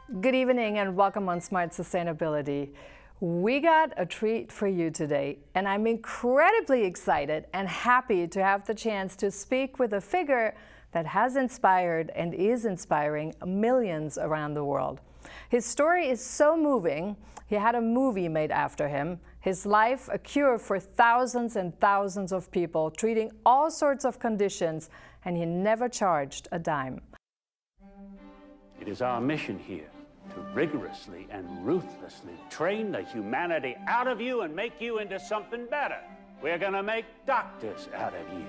Good evening and welcome on Smart Sustainability. We got a treat for you today, and I'm incredibly excited and happy to have the chance to speak with a figure that has inspired and is inspiring millions around the world. His story is so moving, he had a movie made after him. His life, a cure for thousands and thousands of people, treating all sorts of conditions, and he never charged a dime. It is our mission here to rigorously and ruthlessly train the humanity out of you and make you into something better. We're going to make doctors out of you.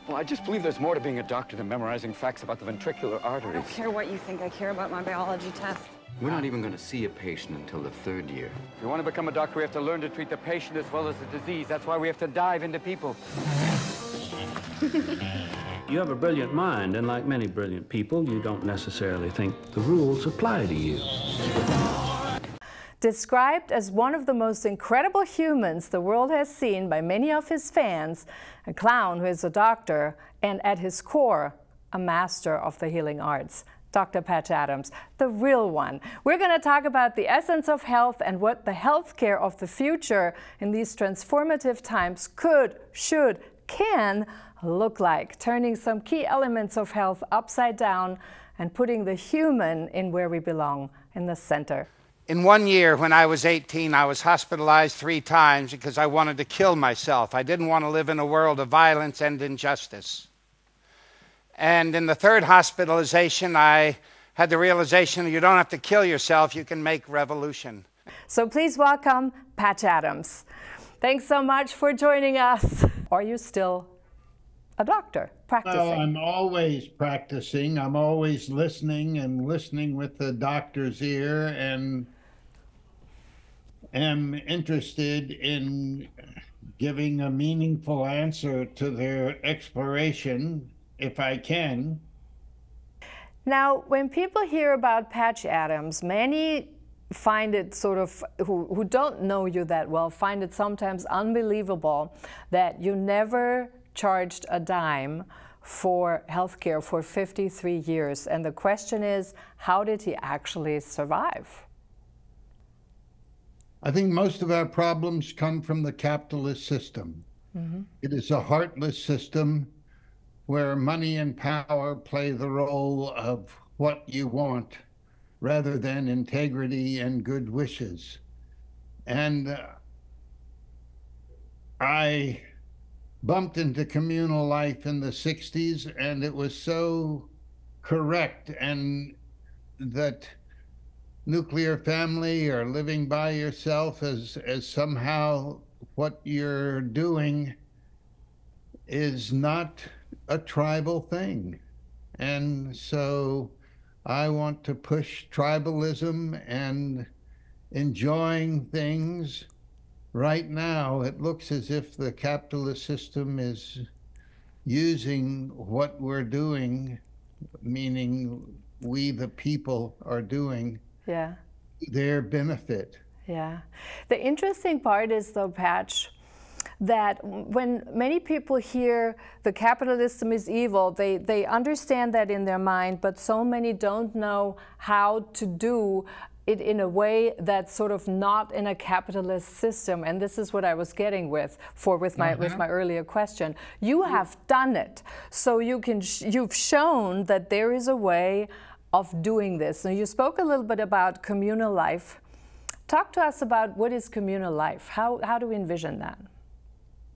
Well, I just believe there's more to being a doctor than memorizing facts about the ventricular arteries. I don't care what you think. I care about my biology test. We're not even going to see a patient until the third year. If you want to become a doctor, we have to learn to treat the patient as well as the disease. That's why we have to dive into people. You have a brilliant mind, and like many brilliant people, you don't necessarily think the rules apply to you. Described as one of the most incredible humans the world has seen by many of his fans, a clown who is a doctor, and at his core, a master of the healing arts. Dr. Patch Adams, the real one. We're going to talk about the essence of health and what the healthcare of the future in these transformative times could, should, can look like, turning some key elements of health upside down and putting the human in where we belong, in the center. In 1 year, when I was 18, I was hospitalized 3 times because I wanted to kill myself. I didn't want to live in a world of violence and injustice. And in the 3rd hospitalization, I had the realization that you don't have to kill yourself, you can make revolution. So please welcome Patch Adams. Thanks so much for joining us. Are you still a doctor practicing? Well, I'm always practicing. I'm always listening and listening with the doctor's ear, and am interested in giving a meaningful answer to their exploration if I can. Now, when people hear about Patch Adams, many find it sort of, who don't know you that well, find it sometimes unbelievable that you never charged a dime for healthcare for 53 years. And the question is, how did he actually survive? I think most of our problems come from the capitalist system. Mm-hmm. It is a heartless system where money and power play the role of what you want rather than integrity and good wishes. And I bumped into communal life in the 60s, and it was so correct, and that nuclear family or living by yourself as somehow what you're doing is not a tribal thing. And so I want to push tribalism and enjoying things. Right now, it looks as if the capitalist system is using what we're doing, meaning we the people are doing, yeah, their benefit. Yeah. The interesting part is, though, Patch, that when many people hear the capitalism is evil, they understand that in their mind, but so many don't know how to do it in a way that's sort of not in a capitalist system. And this is what I was getting with my earlier question. You have done it. So you've shown that there is a way of doing this. Now, you spoke a little bit about communal life. Talk to us about what is communal life. How do we envision that?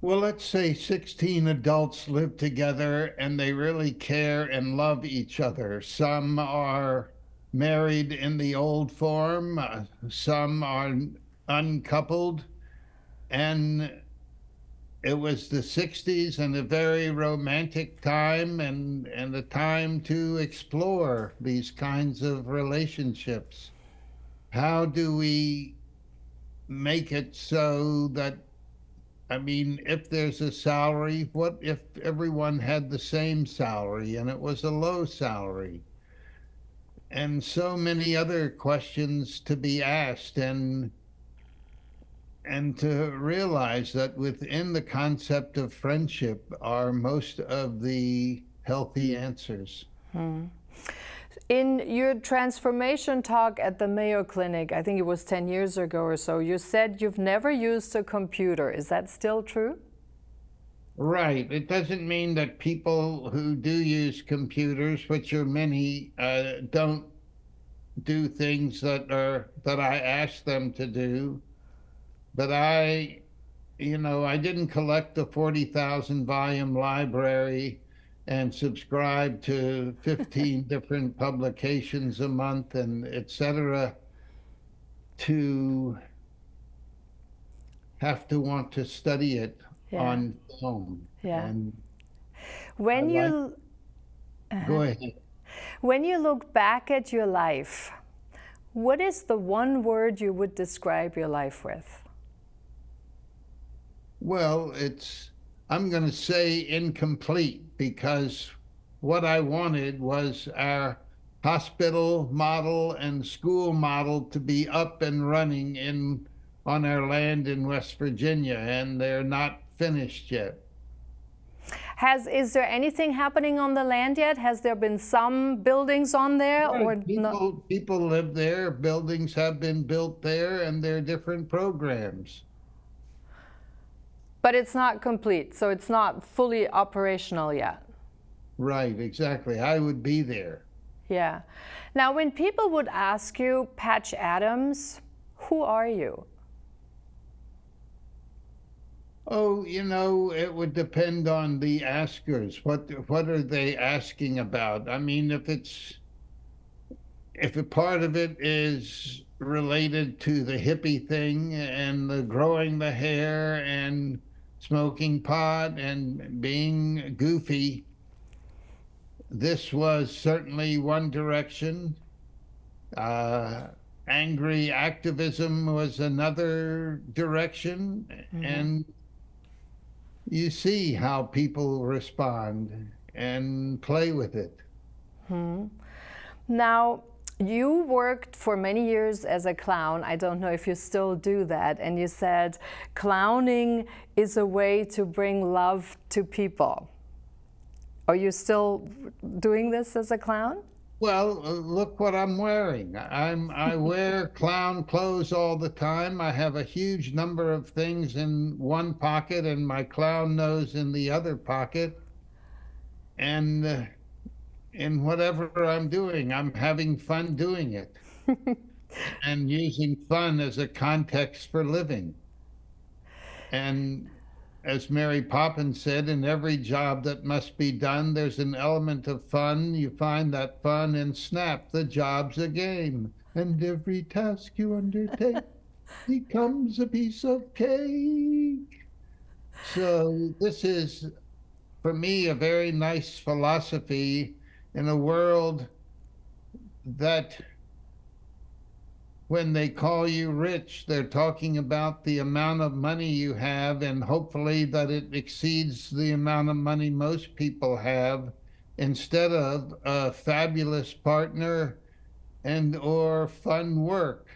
Well, let's say 16 adults live together and they really care and love each other. Some are married in the old form, some are uncoupled, and it was the 60s and a very romantic time and a time to explore these kinds of relationships. How do we make it so that, I mean, if there's a salary, what if everyone had the same salary and it was a low salary? And so many other questions to be asked, and to realize that within the concept of friendship are most of the healthy answers. In your transformation talk at the Mayo Clinic, I think it was 10 years ago or so, you said you've never used a computer. Is that still true? Right. It doesn't mean that people who do use computers, which are many, don't do things that I ask them to do. But I didn't collect the 40,000 volume library and subscribe to 15 different publications a month and et cetera to have to want to study it on film. Yeah. And when you go ahead. When you look back at your life, what is the one word you would describe your life with? Well, I'm going to say incomplete, because what I wanted was our hospital model and school model to be up and running on our land in West Virginia, and they're not finished yet. Is there anything happening on the land yet? Has there been some buildings on there? Right. Or people live there, buildings have been built there, and there are different programs. But it's not complete, so it's not fully operational yet. Right, exactly. I would be there. Yeah. Now, when people would ask you, Patch Adams, who are you? Oh, it would depend on the askers. What are they asking about? I mean, if a part of it is related to the hippie thing and the growing the hair and smoking pot and being goofy, this was certainly one direction. Angry activism was another direction. Mm-hmm. And you see how people respond and play with it. Hmm. Now, you worked for many years as a clown. I don't know if you still do that. And you said clowning is a way to bring love to people. Are you still doing this as a clown? Well, look what I'm wearing. I wear clown clothes all the time. I have a huge number of things in one pocket and my clown nose in the other pocket. And in whatever I'm doing, I'm having fun doing it. And using fun as a context for living. And as Mary Poppins said, in every job that must be done, there's an element of fun. You find that fun and snap, the job's a game. And every task you undertake becomes a piece of cake. So this is, for me, a very nice philosophy in a world that when they call you rich, they're talking about the amount of money you have, and hopefully that it exceeds the amount of money most people have, instead of a fabulous partner and or fun work,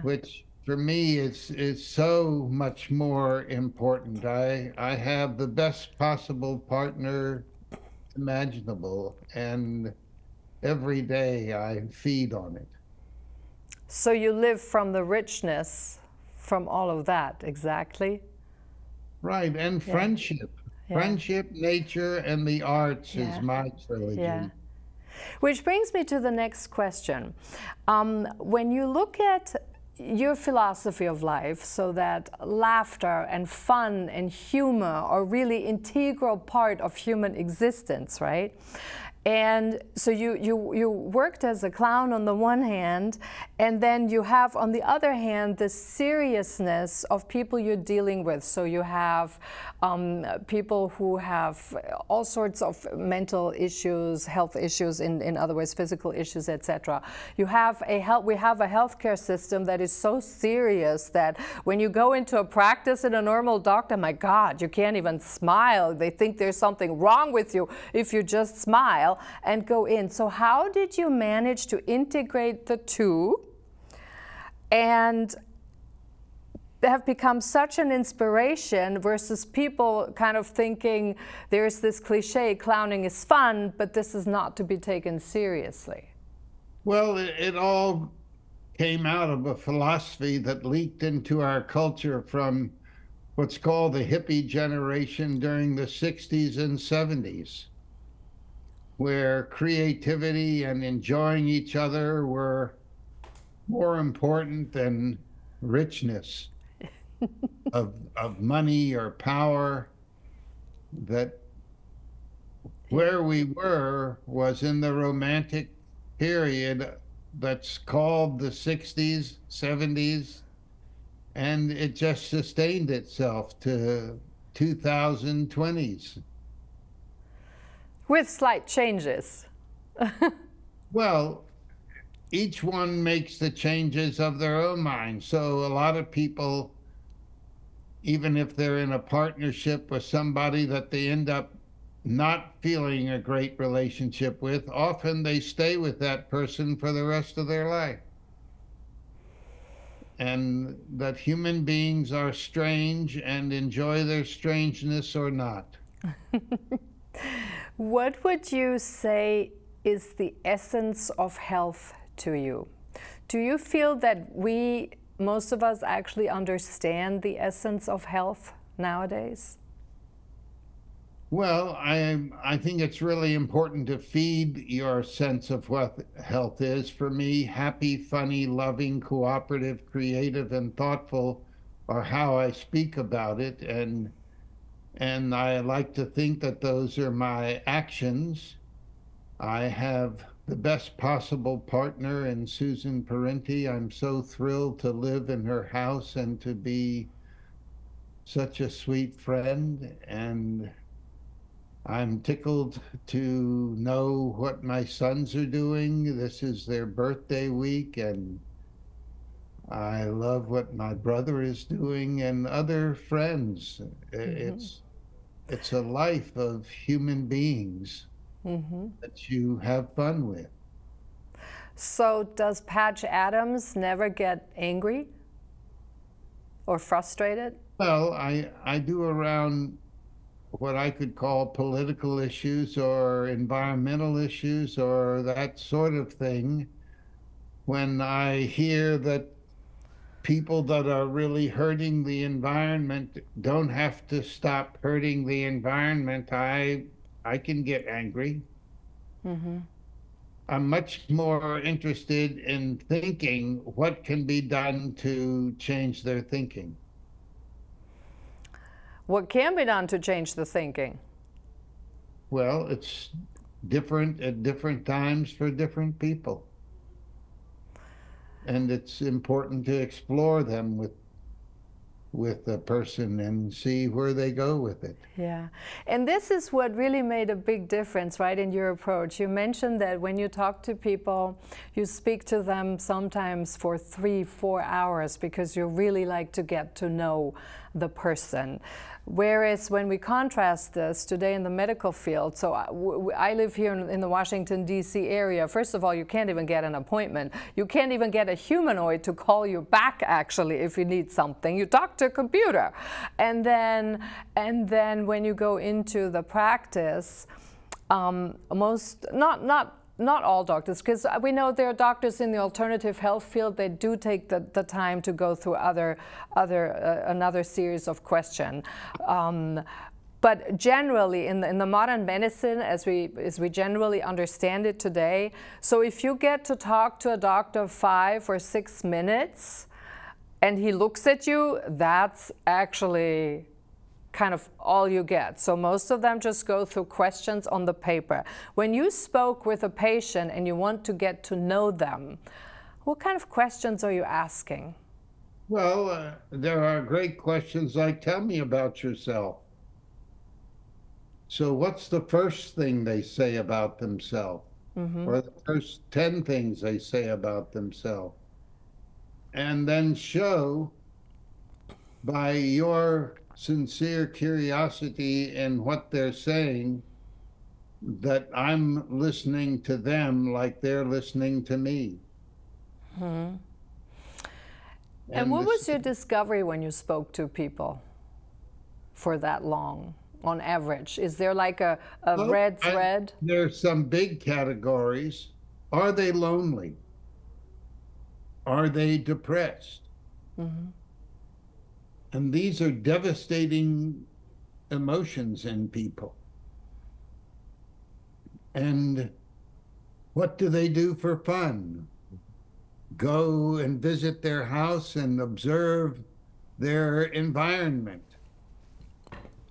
which for me is so much more important. I have the best possible partner imaginable, and every day I feed on it. So you live from the richness, from all of that, exactly? Right, and friendship. Yeah. Friendship, nature, and the arts is my trilogy. Yeah. Which brings me to the next question. When you look at your philosophy of life, so that laughter and fun and humor are really integral part of human existence, right? And so you worked as a clown on the one hand, and then you have on the other hand the seriousness of people you're dealing with. So you have people who have all sorts of mental issues, health issues, in other words, physical issues, etc. We have a healthcare system that is so serious that when you go into a practice in a normal doctor, my God, you can't even smile. They think there's something wrong with you if you just smile and go in. So how did you manage to integrate the two and have become such an inspiration versus people kind of thinking there's this cliche, clowning is fun, but this is not to be taken seriously? Well, it all came out of a philosophy that leaked into our culture from what's called the hippie generation during the 60s and 70s, where creativity and enjoying each other were more important than richness of money or power. That where we were was in the romantic period that's called the 60s, 70s, and it just sustained itself to 2020s. With slight changes. Well, each one makes the changes of their own mind. So a lot of people, even if they're in a partnership with somebody that they end up not feeling a great relationship with, often they stay with that person for the rest of their life. And that human beings are strange and enjoy their strangeness or not. What would you say is the essence of health to you? Do you feel that most of us actually understand the essence of health nowadays? Well, I think it's really important to feed your sense of what health is. For me, happy, funny, loving, cooperative, creative, and thoughtful are how I speak about it. And I like to think that those are my actions. I have the best possible partner in Susan Parenti. I'm so thrilled to live in her house and to be such a sweet friend. And I'm tickled to know what my sons are doing. This is their birthday week, and I love what my brother is doing and other friends. It's a life of human beings that you have fun with. So does Patch Adams never get angry or frustrated? Well, I do around what I could call political issues or environmental issues or that sort of thing. When I hear that people that are really hurting the environment don't have to stop hurting the environment, I can get angry. I'm much more interested in thinking what can be done to change their thinking. What can be done to change the thinking? Well, it's different at different times for different people. And it's important to explore them with a person and see where they go with it. Yeah, and this is what really made a big difference, right, in your approach. You mentioned that when you talk to people, you speak to them sometimes for 3-4 hours because you really like to get to know the person. Whereas when we contrast this today in the medical field, so I live here in the Washington, D.C. area. First of all, you can't even get an appointment. You can't even get a humanoid to call you back, actually, if you need something. You talk to a computer. And then when you go into the practice, not all doctors, because we know there are doctors in the alternative health field that do take the time to go through another series of questions. But generally, in the modern medicine, as we generally understand it today, so if you get to talk to a doctor 5 or 6 minutes, and he looks at you, that's actually kind of all you get. So most of them just go through questions on the paper. When you spoke with a patient and you want to get to know them, what kind of questions are you asking? Well, there are great questions like, tell me about yourself. So what's the first thing they say about themselves? Or the first 10 things they say about themselves? And then show by your sincere curiosity in what they're saying that I'm listening to them like they're listening to me. And what was your discovery when you spoke to people for that long, on average? Is there like a red thread? There's some big categories. Are they lonely? Are they depressed? Mm-hmm. And these are devastating emotions in people. And what do they do for fun? Go and visit their house and observe their environment.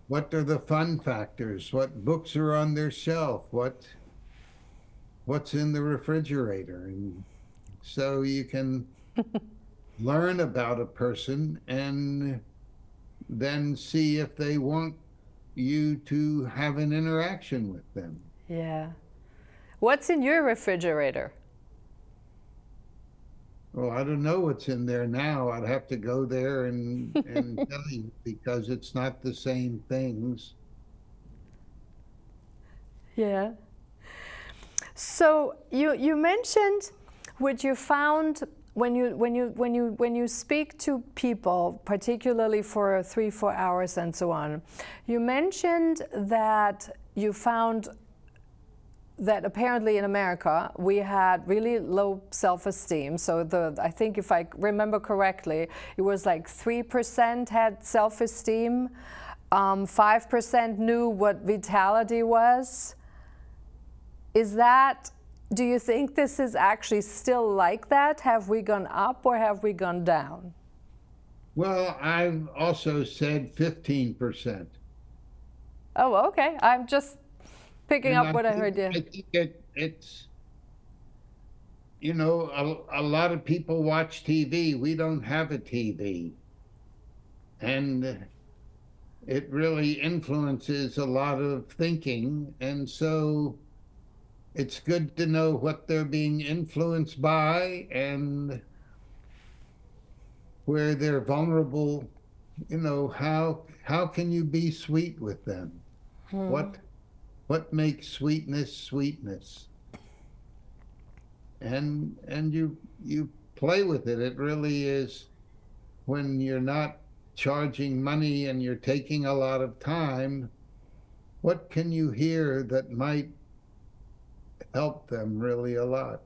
What are the fun factors? What books are on their shelf? What's in the refrigerator? And so you can learn about a person and then see if they want you to have an interaction with them. Yeah. What's in your refrigerator? Well, I don't know what's in there now. I'd have to go there and tell you, because it's not the same things. Yeah. So you mentioned what you found when you speak to people, particularly for 3-4 hours and so on. You mentioned that you found that apparently in America we had really low self-esteem. So I think if I remember correctly, it was like 3% had self-esteem, 5% knew what vitality was. Do you think this is actually still like that? Have we gone up or have we gone down? Well, I've also said 15%. Oh, okay. I'm just picking up what I heard you. I think it's, you know, a lot of people watch TV. We don't have a TV. And it really influences a lot of thinking. And so it's good to know what they're being influenced by and where they're vulnerable. You know, how can you be sweet with them? What makes sweetness sweetness? And you play with it. It really is, when you're not charging money and you're taking a lot of time, what can you hear that might help them really a lot?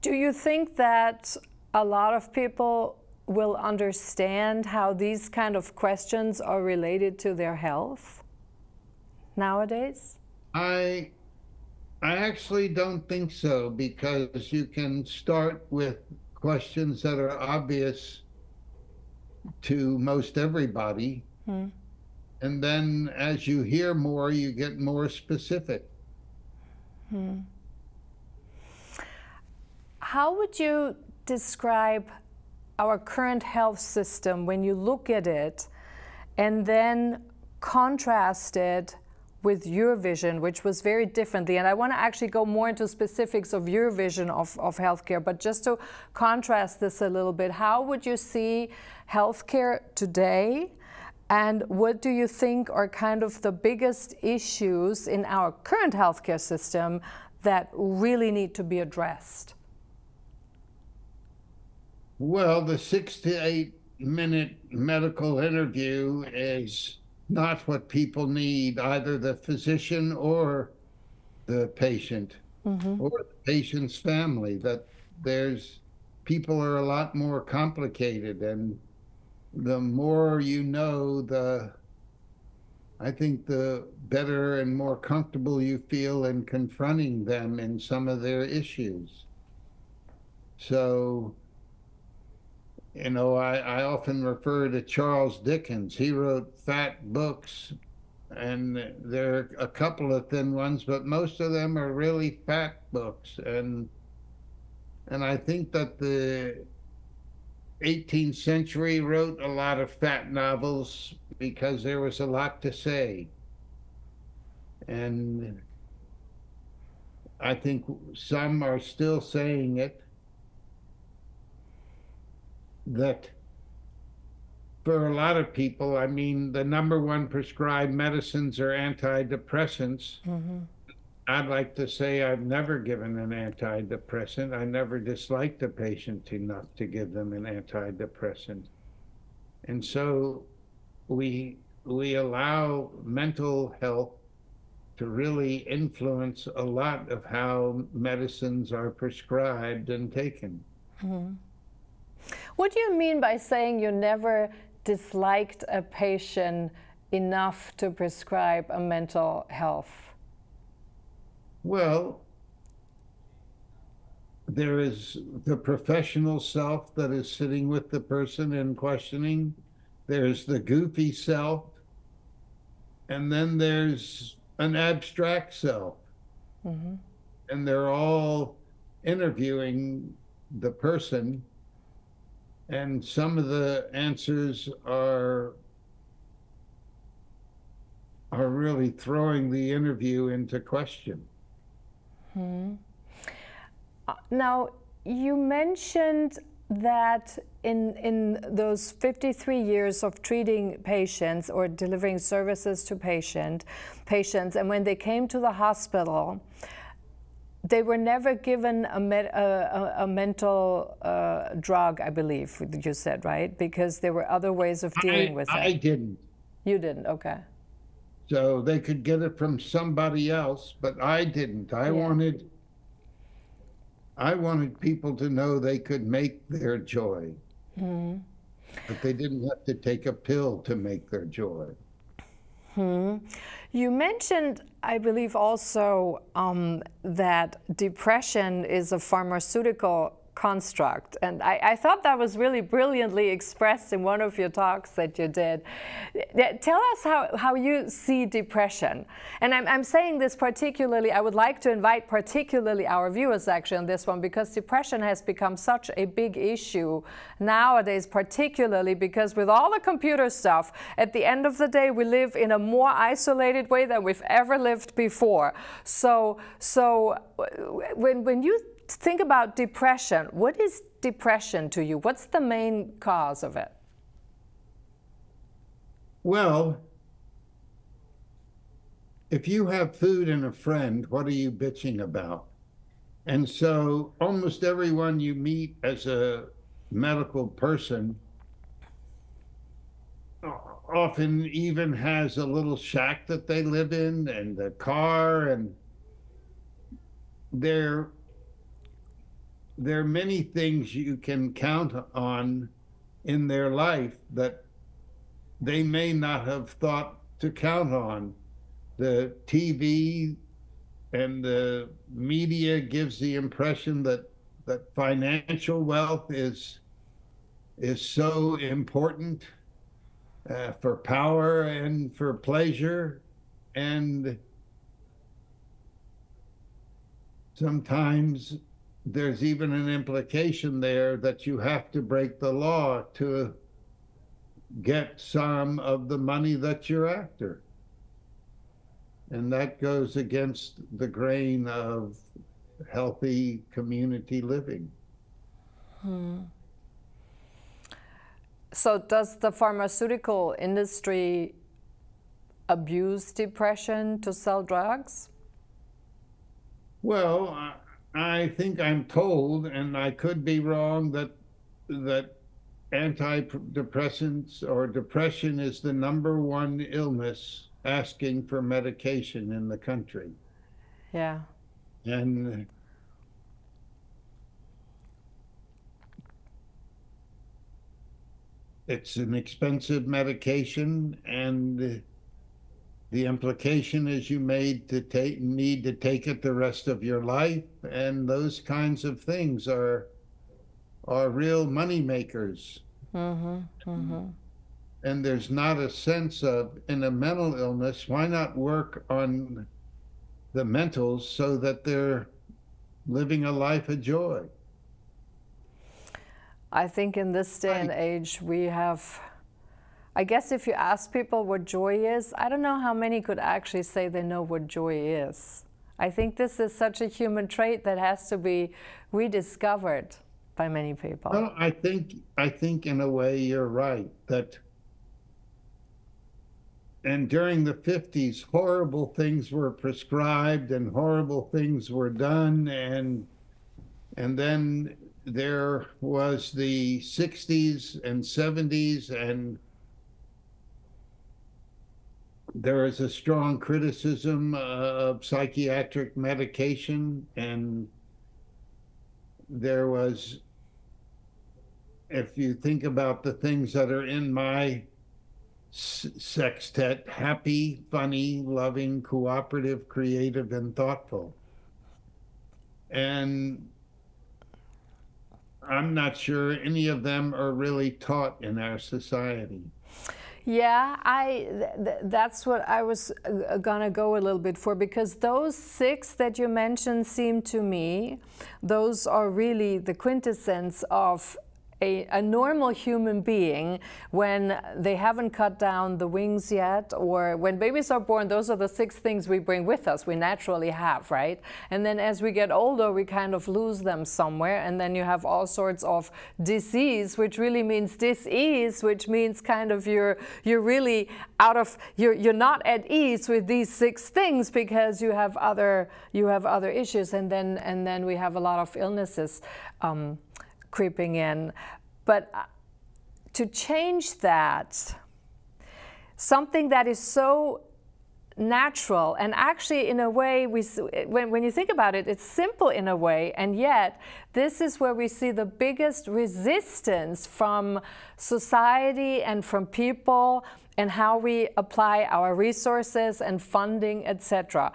Do you think that a lot of people will understand how these kind of questions are related to their health nowadays? I actually don't think so, because you can start with questions that are obvious to most everybody. And then as you hear more, you get more specific. How would you describe our current health system when you look at it and then contrast it with your vision, which was very differently? And I want to actually go more into specifics of your vision of healthcare, but just to contrast this a little bit, how would you see healthcare today? And what do you think are kind of the biggest issues in our current healthcare system that really need to be addressed? Well, the 6 to 8 minute medical interview is not what people need, either the physician or the patient, or the patient's family. That people are a lot more complicated, and the more you know, I think the better and more comfortable you feel in confronting them in some of their issues. So, you know, I often refer to Charles Dickens. He wrote fat books, and there are a couple of thin ones, but most of them are really fat books. And I think that the 18th century wrote a lot of fat novels because there was a lot to say. And I think some are still saying it, that for a lot of people, I mean, the #1 prescribed medicines are antidepressants. I'd like to say I've never given an antidepressant. I never disliked a patient enough to give them an antidepressant. And so we allow mental health to really influence a lot of how medicines are prescribed and taken. Mm-hmm. What do you mean by saying you never disliked a patient enough to prescribe a mental health? Well, there is the professional self that is sitting with the person and questioning. There's the goofy self. And then there's an abstract self. Mm-hmm. And they're all interviewing the person. And some of the answers are really throwing the interview into question. Hmm. Now, you mentioned that in those 53 years of treating patients or delivering services to patients, and when they came to the hospital, they were never given a mental drug, I believe you said, right? Because there were other ways of dealing with it. I didn't. You didn't, okay. So they could get it from somebody else, but I didn't. I wanted people to know they could make their joy, but they didn't have to take a pill to make their joy. You mentioned, I believe also, that depression is a pharmaceutical construct, and I thought that was really brilliantly expressed in one of your talks that you did. Tell us how you see depression. And I'm saying this particularly, I would like to invite particularly our viewers actually on this one, because depression has become such a big issue nowadays, particularly because with all the computer stuff, at the end of the day, we live in a more isolated way than we've ever lived before. So when you think about depression, what is depression to you? What's the main cause of it? Well, if you have food and a friend, what are you bitching about? And so almost everyone you meet as a medical person often even has a little shack that they live in and a car, and there are many things you can count on in their life that they may not have thought to count on. The TV and the media gives the impression that financial wealth is so important for power and for pleasure, and sometimes there's even an implication there that you have to break the law to get some of the money that you're after. And that goes against the grain of healthy community living. So does the pharmaceutical industry abuse depression to sell drugs? Well, I think I'm told, and I could be wrong, that antidepressants or depression is the #1 illness asking for medication in the country. Yeah. And it's an expensive medication, and the implication is you need to take it the rest of your life, and those kinds of things are real money makers. And there's not a sense of, in a mental illness, why not work on the mentals so that they're living a life of joy? I think in this day and age we have, I guess if you ask people what joy is, I don't know how many could actually say they know what joy is. I think this is such a human trait that has to be rediscovered by many people. Well, I think in a way you're right, that and during the 50s, horrible things were prescribed and horrible things were done. And then there was the 60s and 70s, and there is a strong criticism of psychiatric medication. And there was, if you think about the things that are in my sextet: happy, funny, loving, cooperative, creative, and thoughtful. And I'm not sure any of them are really taught in our society. Yeah, that's what I was gonna go a little bit for, because those 6 that you mentioned seem to me, those are really the quintessence of a normal human being when they haven't cut down the wings yet, or when babies are born. Those are the 6 things we bring with us, we naturally have, right? And then as we get older, we kind of lose them somewhere, and then you have all sorts of disease, which really means dis-ease, which means kind of you're really out of, you're not at ease with these 6 things because you have other issues, and then we have a lot of illnesses creeping in. But to change that, something that is so natural, and actually in a way, when you think about it, it's simple in a way, and yet this is where we see the biggest resistance from society and from people, and how we apply our resources and funding, etc.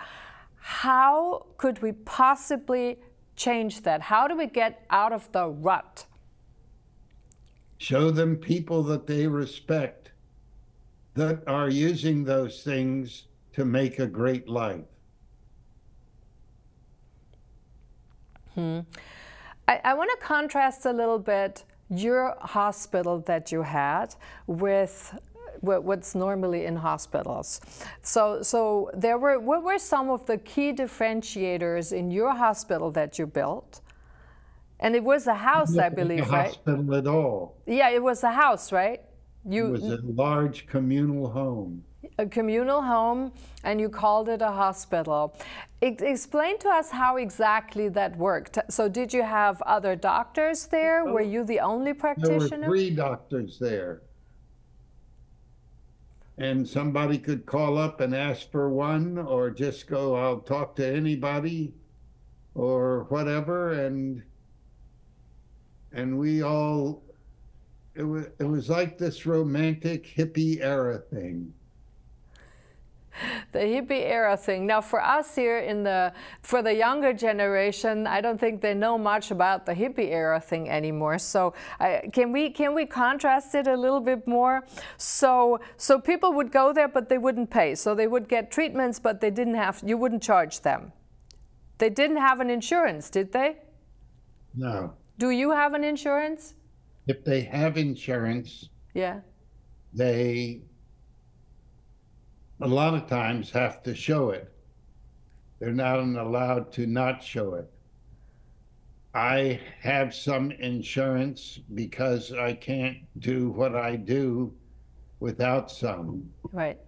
How could we possibly change that? How do we get out of the rut? Show them people that they respect that are using those things to make a great life. I want to contrast a little bit your hospital that you had with what's normally in hospitals. So what were some of the key differentiators in your hospital that you built? And it was a house, I believe, right? Hospital at all. Yeah, it was a house, right? It was a large communal home. A communal home, and you called it a hospital. Explain to us how exactly that worked. So did you have other doctors there? Were you the only practitioner? There were 3 doctors there. And somebody could call up and ask for one, or just go, I'll talk to anybody, or whatever. And we all, it was like this romantic hippie era thing. The hippie era thing. Now, for us here for the younger generation, I don't think they know much about the hippie era thing anymore. So can we contrast it a little bit more? So people would go there, but they wouldn't pay. So they would get treatments, but they didn't have. You wouldn't charge them. They didn't have an insurance, did they? No. Do you have an insurance? If they have insurance, yeah, they a lot of times have to show it. They're not allowed to not show it. I have some insurance because I can't do what I do without some. Right.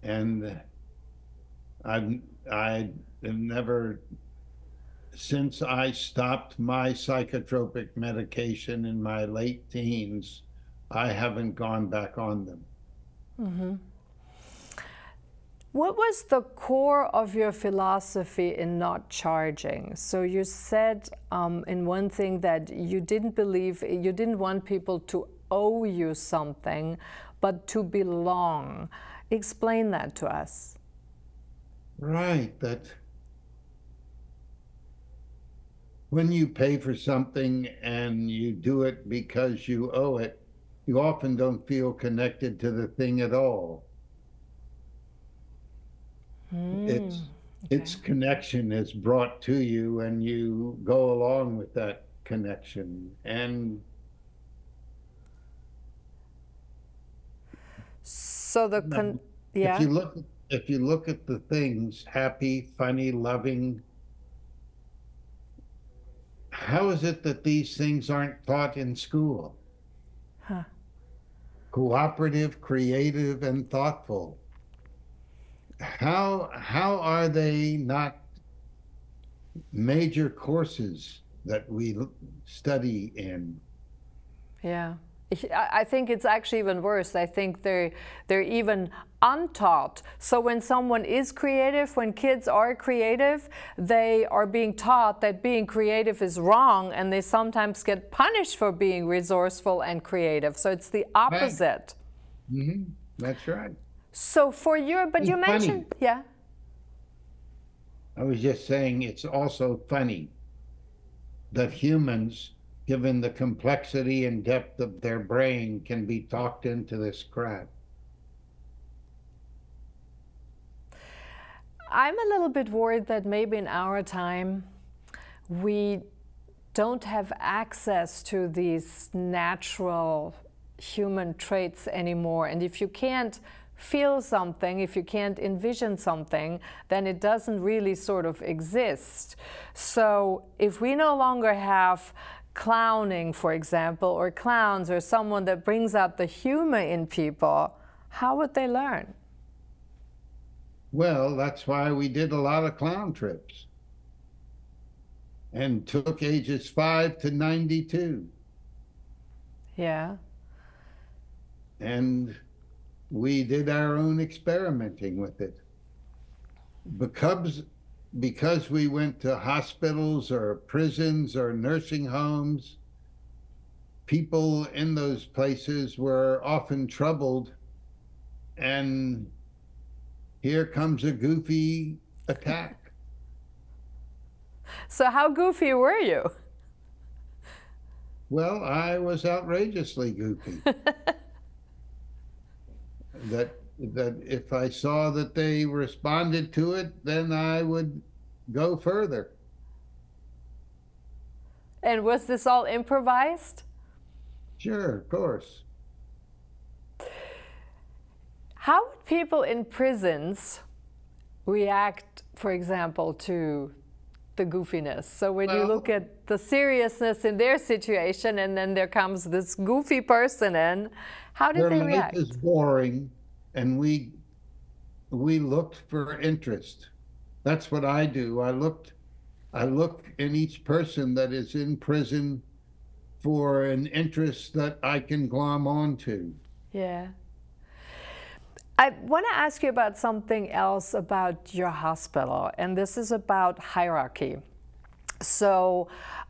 And I have never, since I stopped my psychotropic medication in my late teens, I haven't gone back on them. Mm-hmm. What was the core of your philosophy in not charging? So you said in one thing that you didn't believe, you didn't want people to owe you something, but to belong. Explain that to us. Right, that when you pay for something and you do it because you owe it, you often don't feel connected to the thing at all. Its connection is brought to you, and you go along with that connection. And so if you look at the things, happy, funny, loving, how is it that these things aren't taught in school? Huh. cooperative, creative, and thoughtful. How are they not major courses that we study in? Yeah. I think it's actually even worse. I think they're even untaught. So when someone is creative, when kids are creative, they are being taught that being creative is wrong, and they sometimes get punished for being resourceful and creative. So it's the opposite. Right. Mm-hmm. That's right. So for your, but you mentioned, yeah. I was just saying it's also funny that humans, given the complexity and depth of their brain, can be talked into this crap. I'm a little bit worried that maybe in our time we don't have access to these natural human traits anymore. And if you can't feel something, if you can't envision something, then it doesn't really sort of exist. So if we no longer have clowning, for example, or clowns, or someone that brings out the humor in people, how would they learn? Well, that's why we did a lot of clown trips and took ages 5 to 92. Yeah. And we did our own experimenting with it. Because we went to hospitals or prisons or nursing homes, people in those places were often troubled, and here comes a goofy attack. So how goofy were you? Well, I was outrageously goofy. that if I saw that they responded to it, then I would go further. And was this all improvised? Sure, of course. How would people in prisons react, for example, to the goofiness? So when you look at the seriousness in their situation, and then there comes this goofy person in, how did they react? Their life is boring, and we looked for interest. That's what I do. I look in each person that is in prison for an interest that I can glom onto. Yeah. I want to ask you about something else about your hospital, and this is about hierarchy. So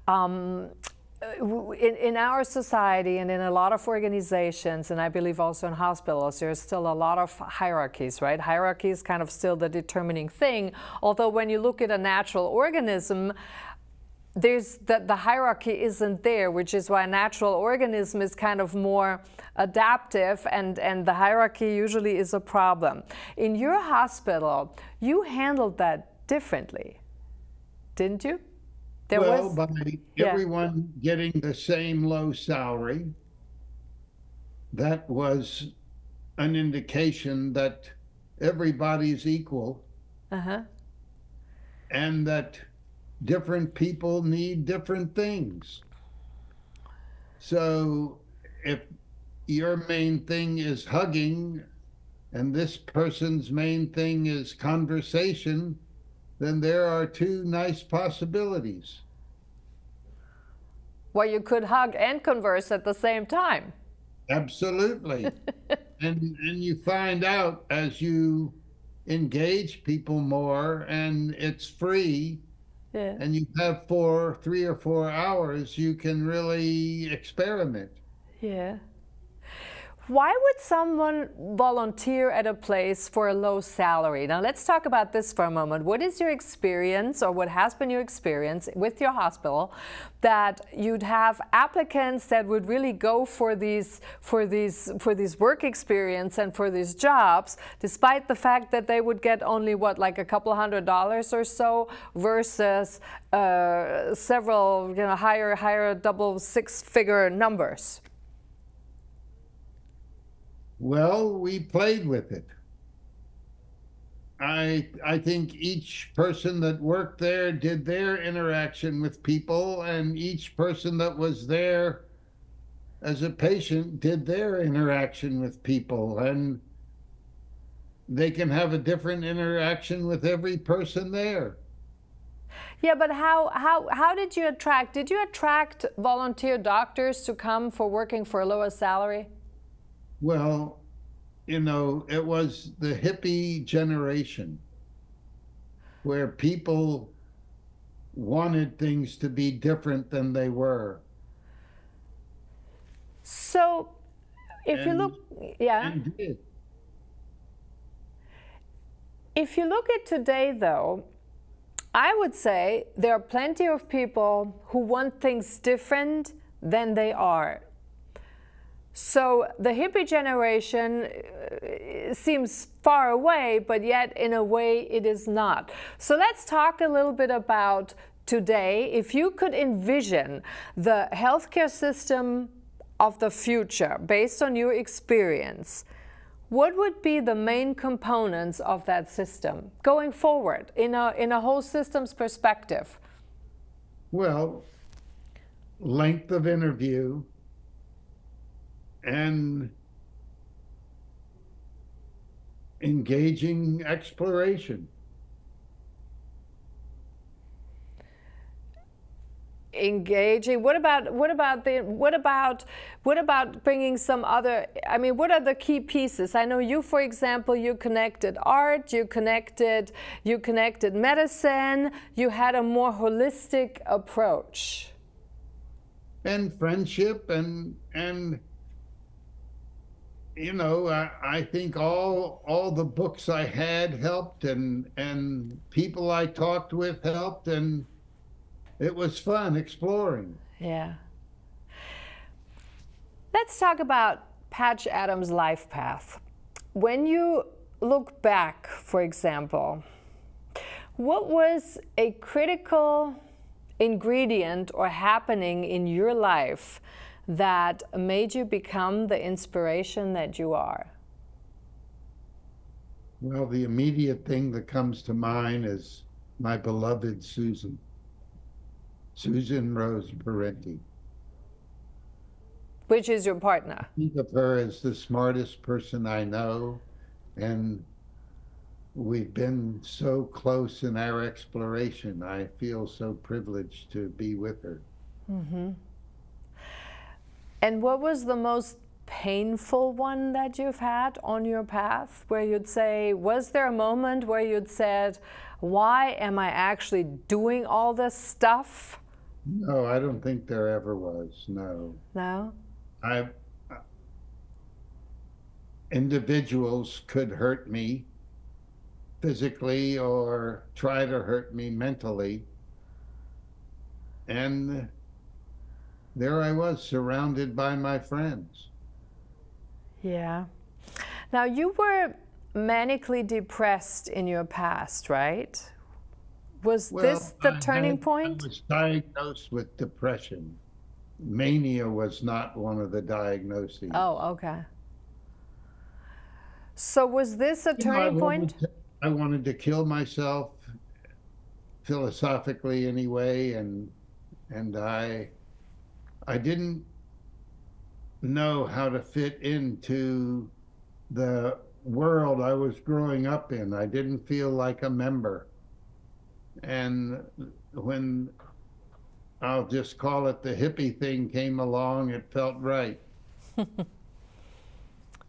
in our society and in a lot of organizations, and I believe also in hospitals, there's still a lot of hierarchies, right? Hierarchy is kind of still the determining thing, although when you look at a natural organism, there's the hierarchy isn't there, which is why a natural organism is kind of more adaptive, and the hierarchy usually is a problem. In your hospital, you handled that differently, didn't you? By everyone getting the same low salary, that was an indication that everybody's equal, and that different people need different things. So if your main thing is hugging and this person's main thing is conversation, then there are two nice possibilities. Well, you could hug and converse at the same time. Absolutely. and you find out as you engage people more, and it's free, and you have 3 or 4 hours, you can really experiment. Yeah. Why would someone volunteer at a place for a low salary? Now let's talk about this for a moment. What is your experience, or what has been your experience with your hospital, that you'd have applicants that would really go for these work experience and for these jobs, despite the fact that they would get only what, like a couple $100s or so, versus several, higher double six-figure numbers? Well, we played with it. I think each person that worked there did their interaction with people, and each person that was there as a patient, did their interaction with people, and they can have a different interaction with every person there. Yeah, but how did you attract volunteer doctors to come for working for a lower salary? Well, you know, it was the hippie generation where people wanted things to be different than they were. So, if you look, yeah. And did. If you look at today, though, I would say there are plenty of people who want things different than they are. So the hippie generation seems far away, but yet in a way it is not. So let's talk a little bit about today. If you could envision the healthcare system of the future based on your experience, what would be the main components of that system going forward in a whole systems perspective? Well, length of interview and engaging exploration. Engaging. What about bringing some other? I mean, what are the key pieces? I know you, for example, you connected art, you connected medicine. You had a more holistic approach. And friendship and you know, I think all the books I had helped, and people I talked with helped, and it was fun exploring. Yeah. Let's talk about Patch Adams' life path. When you look back, for example, what was a critical ingredient or happening in your life that made you become the inspiration that you are? Well, the immediate thing that comes to mind is my beloved Susan Rose Parenti. Which is your partner? I think of her as the smartest person I know, and we've been so close in our exploration. I feel so privileged to be with her. Mm-hmm. And what was the most painful one that you've had on your path, where you'd say, was there a moment where you'd said, why am I actually doing all this stuff? No, I don't think there ever was, no. No? Individuals could hurt me physically or try to hurt me mentally. And there I was, surrounded by my friends. Yeah. Now, you were manically depressed in your past, right? Was this the turning point? I was diagnosed with depression. Mania was not one of the diagnoses. Oh, okay. So was this a turning point? I wanted to kill myself, philosophically anyway, and I didn't know how to fit into the world I was growing up in. I didn't feel like a member. And when, I'll just call it, the hippie thing came along, it felt right.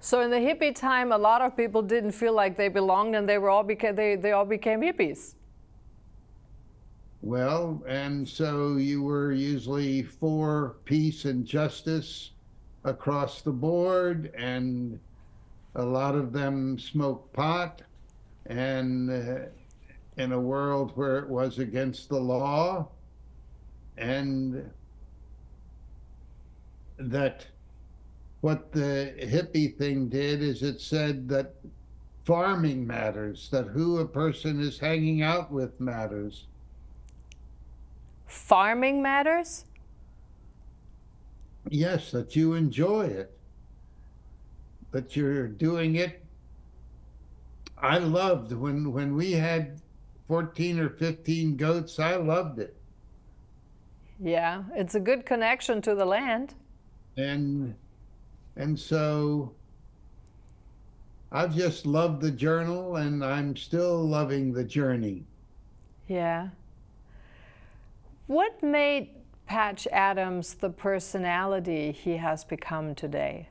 So in the hippie time, a lot of people didn't feel like they belonged, and they all became hippies. Well, and so you were usually for peace and justice across the board, and a lot of them smoked pot, and in a world where it was against the law, and that what the hippie thing did is it said that farming matters, that who a person is hanging out with matters. Farming matters? Yes, that you enjoy it, that you're doing it. I loved when we had 14 or 15 goats, I loved it. Yeah, it's a good connection to the land. And and so I've just loved the journal, and I'm still loving the journey. Yeah. What made Patch Adams the personality he has become today?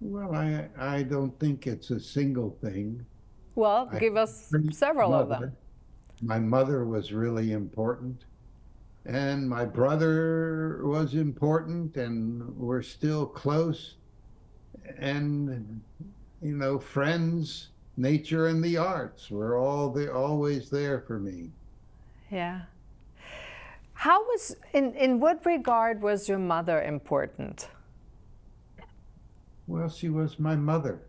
Well, I don't think it's a single thing. Well, I give us great several of them. mother. My mother was really important, and my brother was important, and we're still close. And friends, nature, and the arts were always there for me. Yeah. How was, in what regard was your mother important? Well, she was my mother.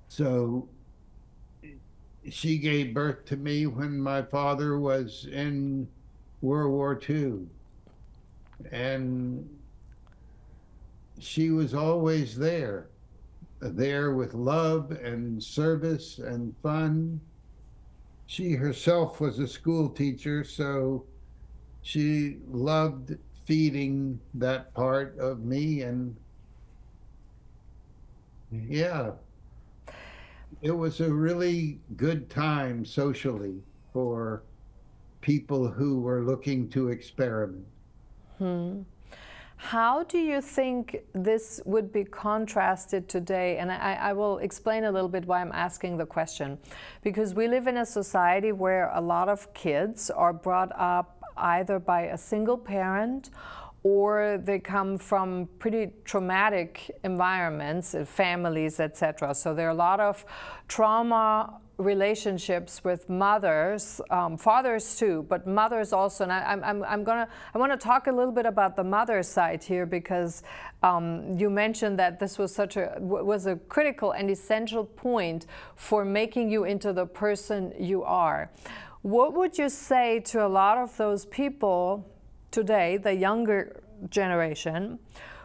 So she gave birth to me when my father was in World War II. And she was always there with love and service and fun. She herself was a school teacher, so she loved feeding that part of me. And yeah, it was a really good time socially for people who were looking to experiment. How do you think this would be contrasted today? And I will explain a little bit why I'm asking the question. Because we live in a society where a lot of kids are brought up either by a single parent, or they come from pretty traumatic environments, families, etc. So there are a lot of trauma relationships with mothers, fathers too, but mothers also. And I want to talk a little bit about the mother side here, because you mentioned that this was was a critical and essential point for making you into the person you are. What would you say to a lot of those people today, the younger generation,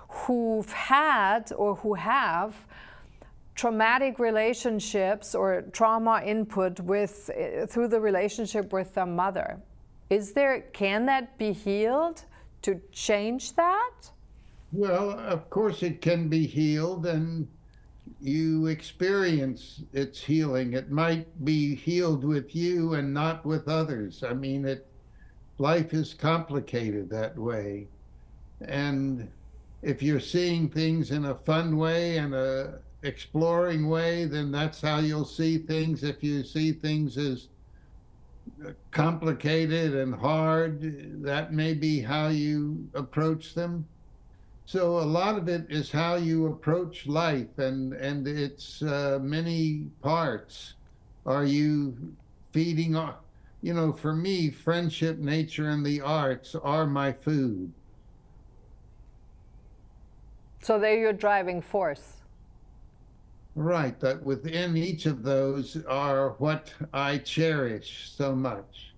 who've had or who have traumatic relationships or trauma input through the relationship with their mother? Can that be healed to change that? Well, of course it can be healed, and you experience its healing. It might be healed with you and not with others. I mean, life is complicated that way. And if you're seeing things in a fun way and a exploring way, then that's how you'll see things. If you see things as complicated and hard, that may be how you approach them. So a lot of it is how you approach life, and its many parts. Are you feeding on, for me, friendship, nature, and the arts are my food. So they're your driving force. Right, that within each of those are what I cherish so much.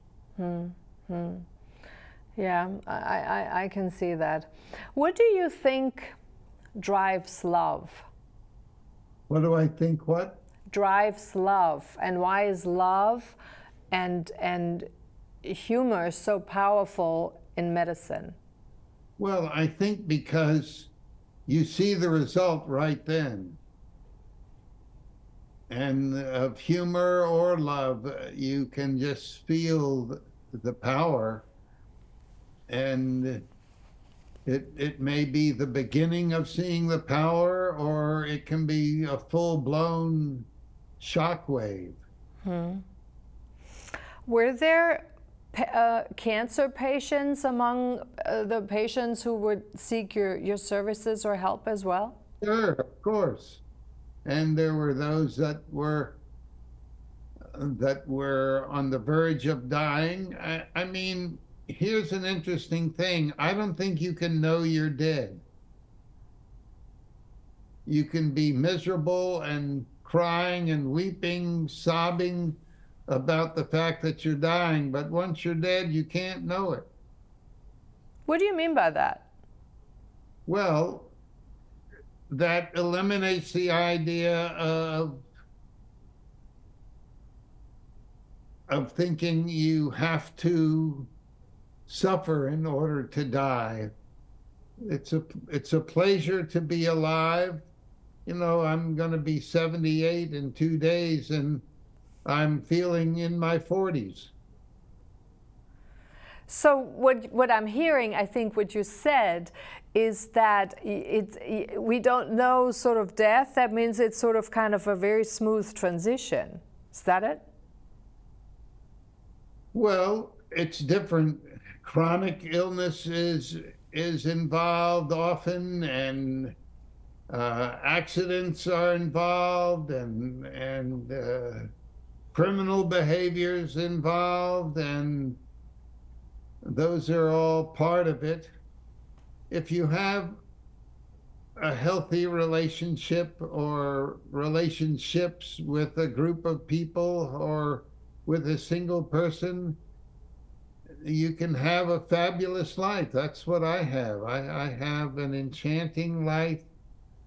Yeah, I can see that. What do you think drives love? What do I think what? Drives love, and why is love and humor so powerful in medicine? Well, I think because you see the result right then. And of humor or love, you can just feel the power. And it may be the beginning of seeing the power, or it can be a full-blown shockwave. Were there cancer patients among the patients who would seek your services or help as well? Sure, of course. And there were those that were on the verge of dying. I mean, here's an interesting thing. I don't think you can know you're dead. You can be miserable and crying and weeping, sobbing about the fact that you're dying, but once you're dead, you can't know it. What do you mean by that? Well, that eliminates the idea of thinking you have to suffer in order to die. it's a pleasure to be alive. You know, I'm going to be 78 in 2 days, and I'm feeling in my 40s. So what I'm hearing, I think what you said, is that we don't know sort of death. That means it's sort of kind of a very smooth transition. Is that it? Well, it's different. Chronic illness is involved often, and accidents are involved, and criminal behaviors involved, and those are all part of it. If you have a healthy relationship or relationships with a group of people or with a single person, you can have a fabulous life. That's what I have. I have an enchanting life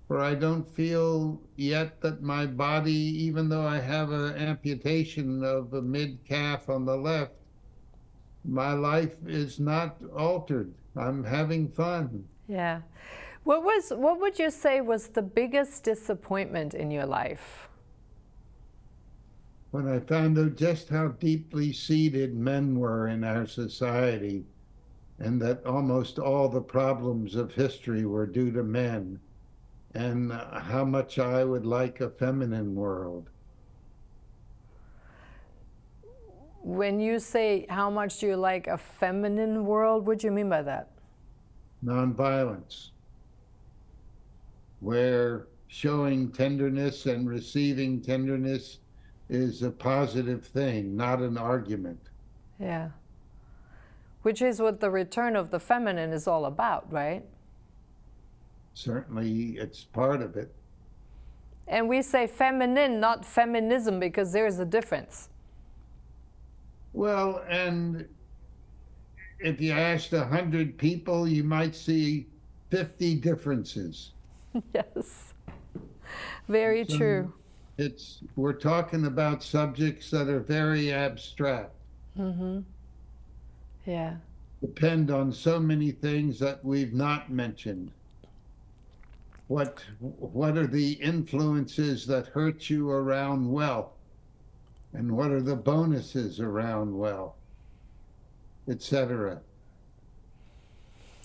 where I don't feel yet that my body, even though I have an amputation of the mid-calf on the left, my life is not altered. I'm having fun. Yeah. What would you say was the biggest disappointment in your life? When I found out just how deeply seated men were in our society, and that almost all the problems of history were due to men, and how much I would like a feminine world. When you say how much do you like a feminine world, what do you mean by that? Nonviolence, where showing tenderness and receiving tenderness is a positive thing, not an argument. Yeah. Which is what the return of the feminine is all about, right? Certainly, it's part of it. And we say feminine, not feminism, because there's a difference. Well, and if you asked 100 people, you might see 50 differences. Yes, very true. We're talking about subjects that are very abstract. Mm-hmm. Yeah. Depend on so many things that we've not mentioned. What are the influences that hurt you around wealth? And what are the bonuses around wealth, etc.?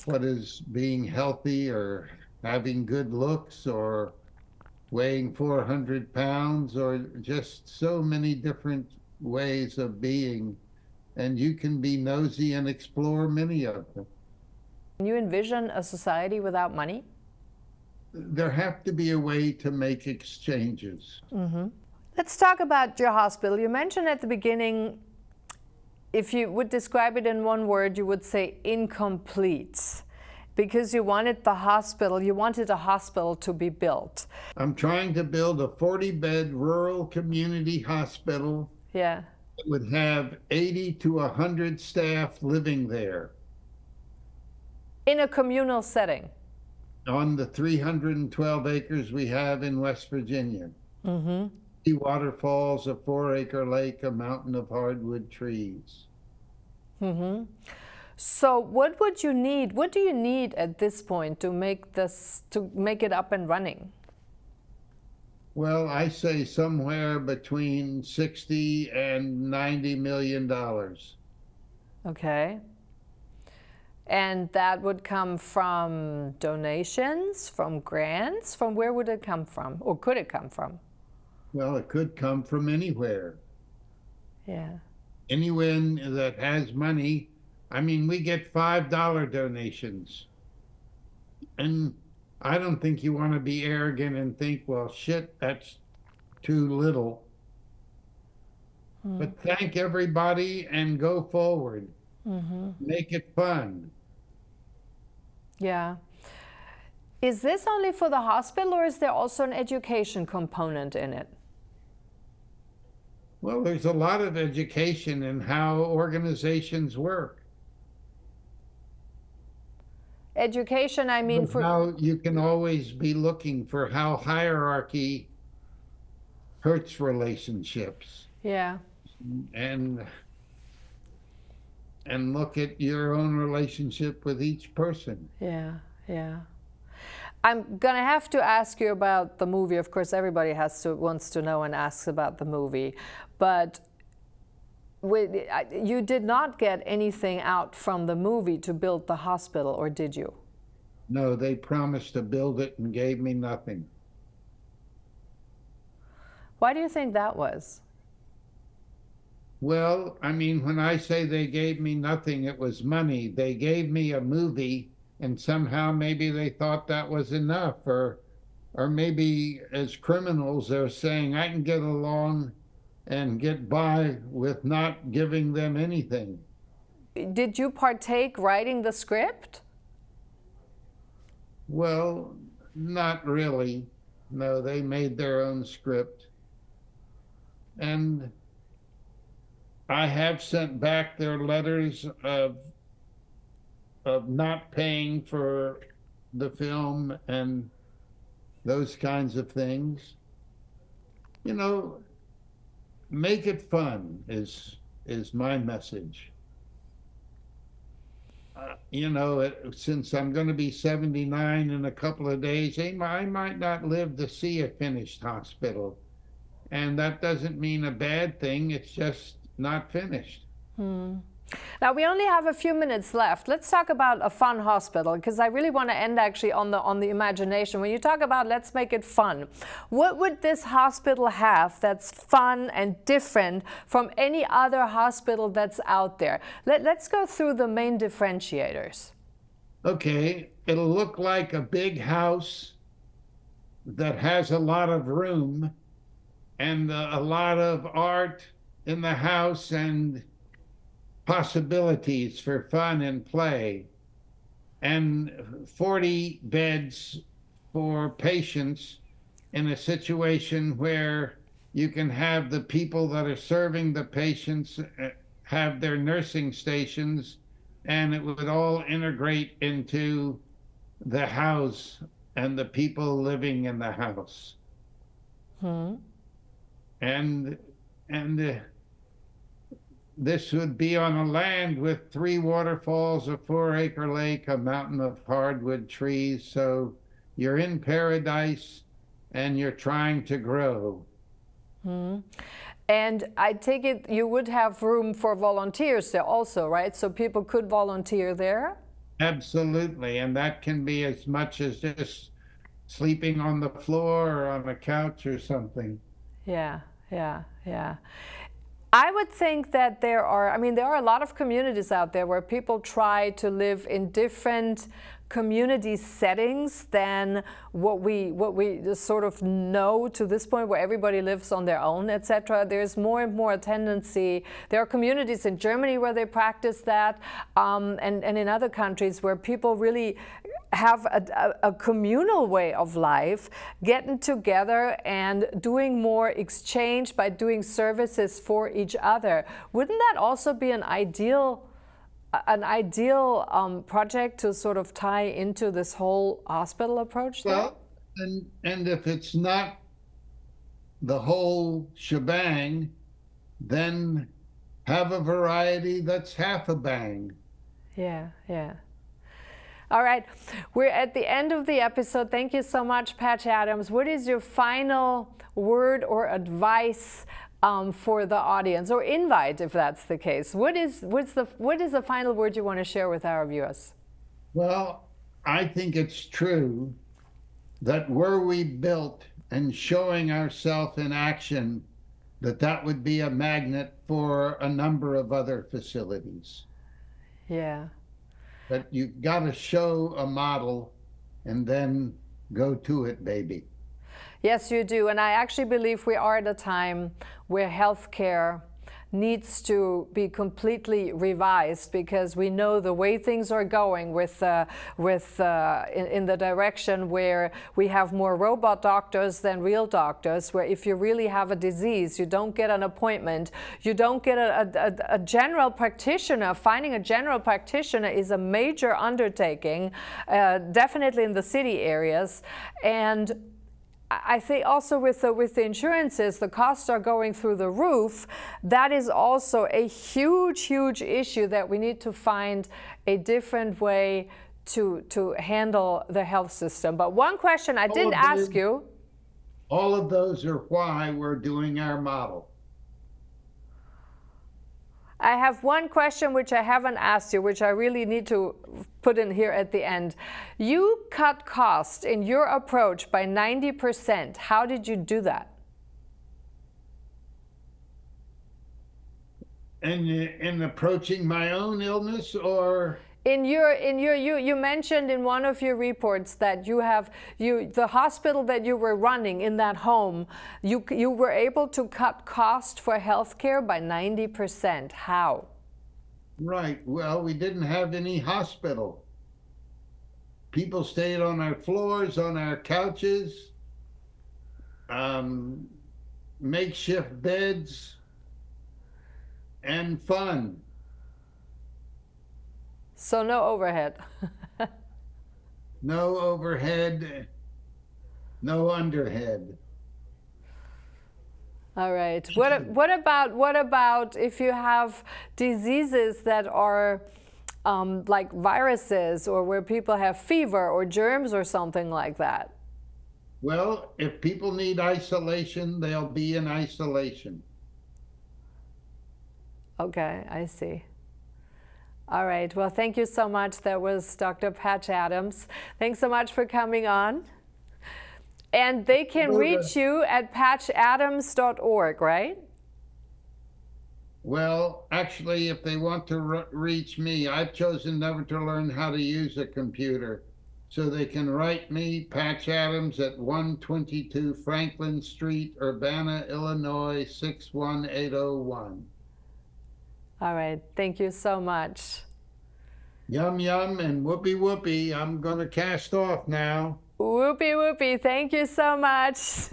What is being healthy or having good looks or weighing 400 pounds, or just so many different ways of being, and you can be nosy and explore many of them. Can you envision a society without money? There have to be a way to make exchanges. Mm-hmm. Let's talk about your hospital. You mentioned at the beginning, if you would describe it in one word, you would say incomplete, because you wanted a hospital to be built. I'm trying to build a 40-bed rural community hospital. Yeah. That would have 80 to 100 staff living there. In a communal setting. On the 312 acres we have in West Virginia. Mm-hmm. Waterfalls, a 4-acre lake, a mountain of hardwood trees. Mm-hmm. So what would you need? What do you need at this point to make it up and running? Well, I say somewhere between $60 and $90 million. Okay. And that would come from donations, from grants? From where would it come from? Or could it come from? Well, it could come from anywhere. Yeah. Anyone that has money. I mean, we get $5 donations. And I don't think you want to be arrogant and think, well, shit, that's too little. But thank everybody and go forward. Mm-hmm. Make it fun. Yeah. Is this only for the hospital, or is there also an education component in it? Well, there's a lot of education in how organizations work. Education, I mean, for how you can always be looking for how hierarchy hurts relationships. Yeah. And look at your own relationship with each person. Yeah, yeah. I'm going to have to ask you about the movie. Of course, everybody wants to know and asks about the movie. But you did not get anything out from the movie to build the hospital, or did you? No, they promised to build it and gave me nothing. Why do you think that was? Well, I mean, when I say they gave me nothing, it was money. They gave me a movie, and somehow maybe they thought that was enough, or maybe as criminals they're saying I can get along and get by with not giving them anything. Did you partake writing the script? Well, not really. No, they made their own script. And I have sent back their letters of not paying for the film and those kinds of things. You know, make it fun is my message. You know, since I'm going to be 79 in a couple of days, I might not live to see a finished hospital. And that doesn't mean a bad thing. It's just not finished. Now, we only have a few minutes left. Let's talk about a fun hospital, because I really want to end actually on the imagination. When you talk about let's make it fun, what would this hospital have that's fun and different from any other hospital that's out there? Let's go through the main differentiators. Okay, it'll look like a big house that has a lot of room and a lot of art in the house and possibilities for fun and play, and 40 beds for patients in a situation where you can have the people that are serving the patients have their nursing stations, and it would all integrate into the house and the people living in the house. And this would be on a land with 3 waterfalls, a 4-acre lake, a mountain of hardwood trees. So you're in paradise and you're trying to grow. And I take it you would have room for volunteers there also, right? So people could volunteer there? Absolutely. And that can be as much as just sleeping on the floor or on a couch or something. Yeah, yeah, yeah. I would think that there are a lot of communities out there where people try to live in different community settings than what we just sort of know to this point, where everybody lives on their own, etc. There's more and more a tendency. There are communities in Germany where they practice that, and in other countries where people really have a communal way of life, getting together and doing more exchange by doing services for each other. Wouldn't that also be an ideal project to sort of tie into this whole hospital approach there? Well, and if it's not the whole shebang, then have a variety that's half a bang. Yeah, yeah. All right, we're at the end of the episode. Thank you so much, Patch Adams. What is your final word or advice for the audience, or invite if that's the case? What is the final word you want to share with our viewers? Well, I think it's true that were we built and showing ourselves in action, that would be a magnet for a number of other facilities. Yeah. But you've got to show a model and then go to it, baby. Yes, you do. And I actually believe we are at a time where healthcare needs to be completely revised, because we know the way things are going in the direction where we have more robot doctors than real doctors, where if you really have a disease, you don't get an appointment, you don't get a general practitioner. Finding a general practitioner is a major undertaking, definitely in the city areas. And I think also with the insurances, the costs are going through the roof. That is also a huge, huge issue that we need to find a different way to handle the health system. But one question I didn't ask you. All of those are why we're doing our model. I have one question which I haven't asked you, which I really need to put in here at the end. You cut costs in your approach by 90%. How did you do that? In approaching my own illness, or? You mentioned in one of your reports that the hospital that you were running in that home, you were able to cut cost for healthcare by 90%. How? Right. Well, we didn't have any hospital. People stayed on our floors, on our couches, makeshift beds, and fun. So no overhead. No overhead, no underhead. All right. What about if you have diseases that are like viruses, or where people have fever or germs or something like that? Well, if people need isolation, they'll be in isolation. Okay, I see. All right. Well, thank you so much. That was Dr. Patch Adams. Thanks so much for coming on. And they can reach you at patchadams.org, right? Well, actually, if they want to reach me, I've chosen never to learn how to use a computer. So they can write me, Patch Adams, at 122 Franklin Street, Urbana, Illinois, 61801. All right. Thank you so much. Yum, yum, and whoopee, whoopee. I'm going to cast off now. Whoopee, whoopee. Thank you so much.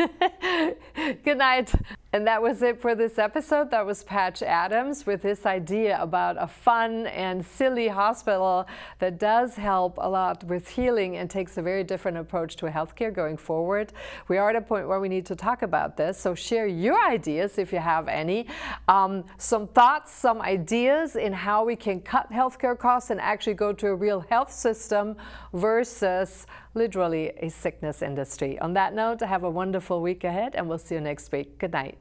Good night. And that was it for this episode. That was Patch Adams with this idea about a fun and silly hospital that does help a lot with healing and takes a very different approach to healthcare going forward. We are at a point where we need to talk about this, so share your ideas if you have any. Some thoughts, some ideas in how we can cut healthcare costs and actually go to a real health system versus literally a sickness industry. On that note, have a wonderful week ahead, and we'll see you next week. Good night.